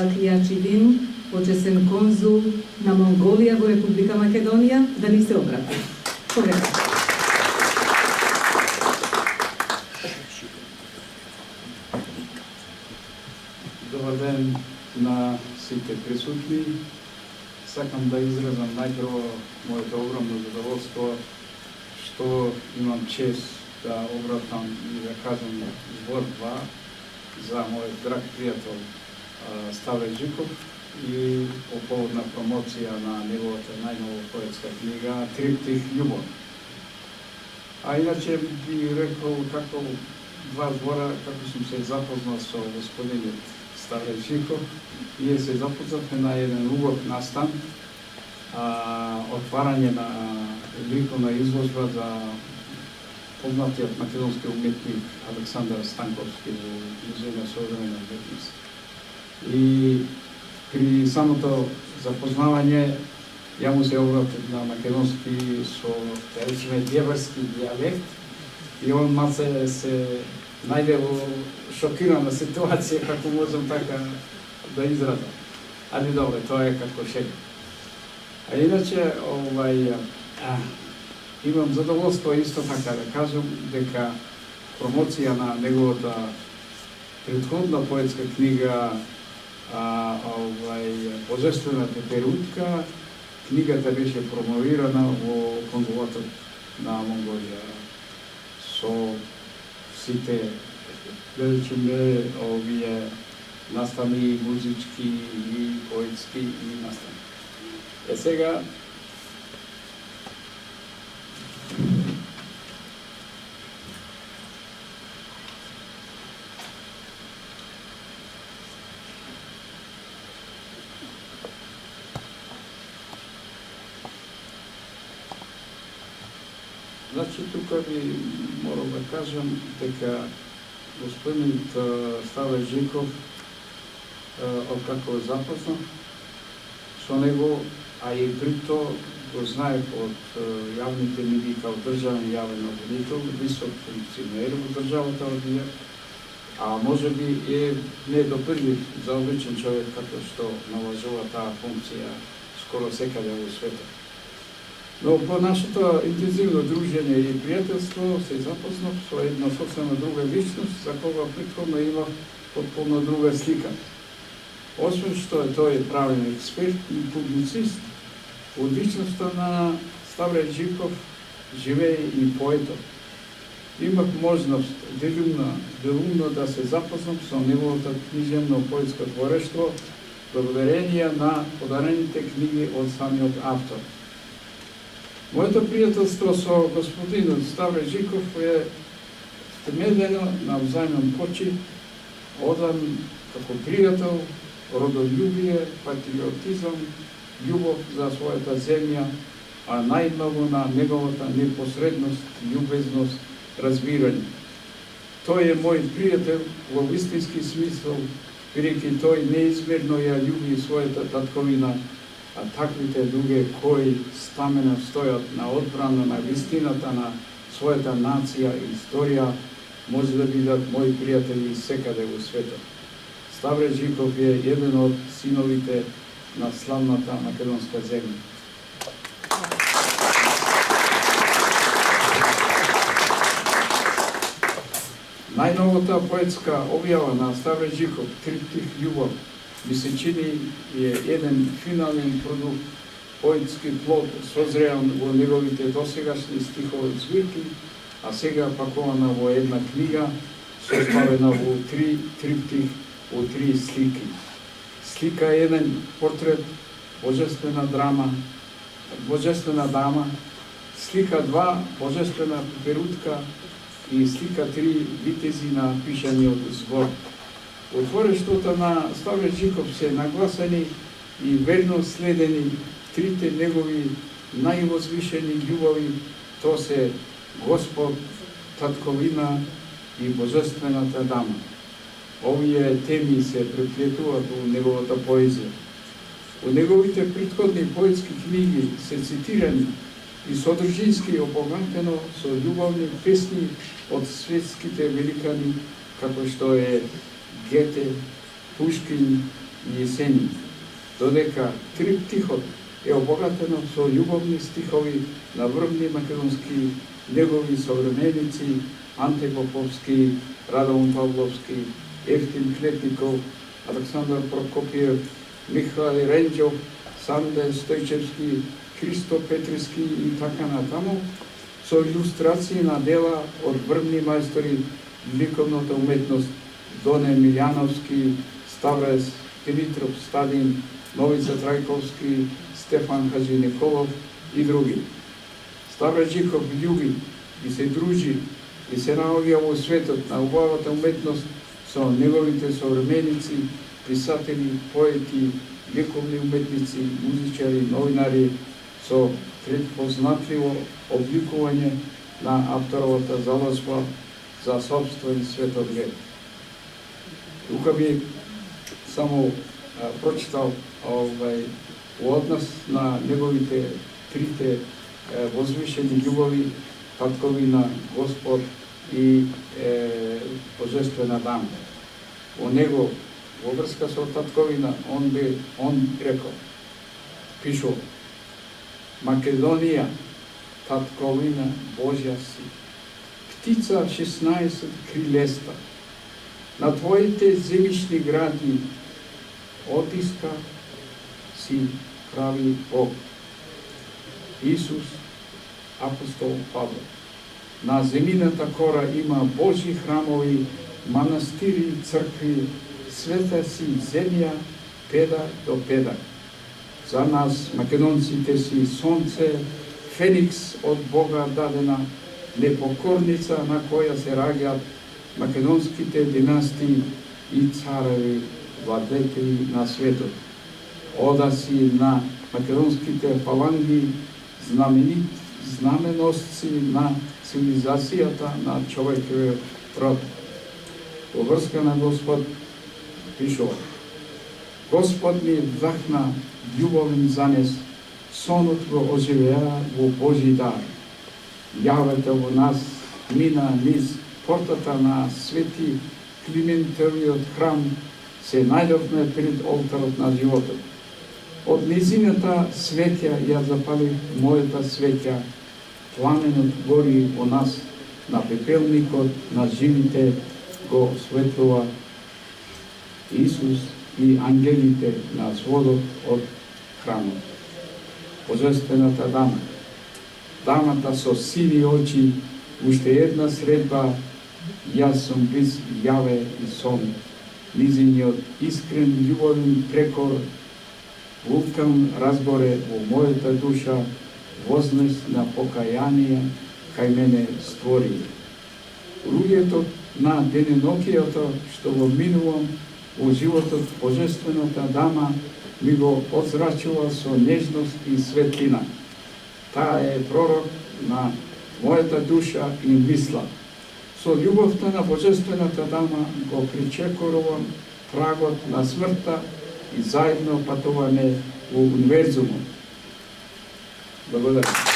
Бакијачи почесен конзул на Монголија во Република Македонија, да ни се обрати. Повеќе. Добар ден на сите присутни. Сакам да изразам најпрво моето огромно задоволство што имам чест да обратам и да кажам збор два за мојот драг пријател Ставре Жиков и по повод на промоција на неговата најнова поетска книга Триптих љубов. А иначе би рекол како два збора како сум се запознал со господинот Ставре Жиков. Ние се запознавме на еден убав настан, отварање на ликовна изложба за познатиот македонски уметник Александар Станковски во Музеј на современа уметност. И при самото запознавање ја му се обратив на македонски со, да речеме, дјеварски дијалект и он маце се најде во шокирана ситуација како можам така да изразам. Али добре, тоа е како шега. А иначе, имам задоволство исто така да кажам дека промоција на неговата претходна поетска книга Божествена пеперутка, книгата беше промовирана во конзулатот на Монголија со сите, да речеме, овие настани музички и поетски и настани. Сега значи, тука ви морам да кажам дека господинот Ставре Жиков, откако запознав со него, а и прито го знаев од јавните медии као државен јавен обвинител, висок функционер во државата овие, а може би е не допирлив за обичен човек како што налажува таа функција скоро секаде во светот. Но по нашето интензивно дружење и пријателство се запознав со една сосема друга личност, за кога претходно имав потполно друга слика. Освен што тој е правен експерт и публицист, од личноста на Ставре Жиков живее и поетот. Имав можност делумно да се запознам со неговото книжевно поетско творештво, благодарение на подарените книги од самиот автор. Моето пријателство со господинот Ставре Жиков е темелено на взајмен почит, одан како пријател, родолюбие, патриотизам, љубов за својата земја, а најмногу на неговата непосредност, љубезност, разбирање. Тој е мој пријател во вистински смисол, бидејќи тој неизмерно ја љуби својата татковина, а таквите луѓе кои стамено стојат на одбрана на вистината на својата нација и историја, може да бидат мои пријатели секаде во светот. Ставре Жиков е еден од синовите на славната македонска земја. Најновата поетска објава на Ставре Жиков, Триптих љубов, ми се чини е еден финален продукт, поетски плод, созреан во неговите досегашни стихови збирки, а сега пакувана во една книга, составена во три триптих, во три слики. Слика 1, портрет, божествена дама, слика 2, божествена пеперутка и слика 3, витези на пишаниот збор. Во творештвото на Ставре Жиков се нагласени и верно следени трите негови највозвишени љубови, то се Господ, татковина и божествената дама. Овие теми се преплетуваат во неговата поезија. Во неговите претходни поетски книги се цитирани и содржински обогатено со љубовни песни од светските великани, како што е Гете, Пушкин, и есени, додека триптихот е обогатено со љубовни стихови на врвни македонски негови современици Анте Поповски, Радомир Павловски, Евтим Клетников, Александар Прокопиев, Михаил Ренџов, Санде Стојчевски, Христо Петриски и така натаму, со илустрации на дела од врвни мајстори ликовната уметност Доне Милјановски, Ставрес, Димитров Стадин, Новица Трајковски, Стефан Хаджи Николов и други. Ставре Джиков љуби и се дружи и се наоѓа во светот на убавата уметност со неговите современици, писатели, поети, ликовни уметници, музичари, новинари, со предпознатливо обликување на авторовата залозба за собствен светоглед. Тука би само прочитал во однос на неговите трите возвишени љубови, татковина, Господ и Божествена дама. Во него, во врска со татковина, он рекол, пишал, Македонија, татковина Божја си, птица 16 крилеста, на твоите земјишни гради отиска си прави Бог. Исус, апостол Павле. На земјината кора има Божји храмови, манастири, цркви, света си земја, педа до педа. За нас, македонците си сонце, феникс од Бога дадена, непокорница на која се раѓаат македонските династии и цареви, владетели на светот. Ода си на македонските фаланги, знаменосци на цивилизацијата на човековиот род. Во врска на Господ пишува, Господ ни вдахна љубовен занес, сонот го оживеа во Божи дар. Јавете во нас мина низ портата на Свети Климентовиот храм, се најдовме пред олтарот на животот. Од низината светја ја запали мојата светја, пламенот гори во нас, на пепелникот на живите го светлува Исус и ангелите на сводот од храмот. Божествената дама, дамата со сиви очи, уште една средба, јас сум без јаве и сон, низиниот искрен љубовен прекор, вулкан разборе во мојата душа, вознес на покаяние кај мене створи. Луѓето на дененокијата што го минувам во животот, Божествената дама ми го одзрачува со нежност и светлина. Таа е пророк на мојата душа и мисла. Со љубовта на Божествената дама го причекорувам прагот на смртта и заедно патуваме во универзумот. Благодарам.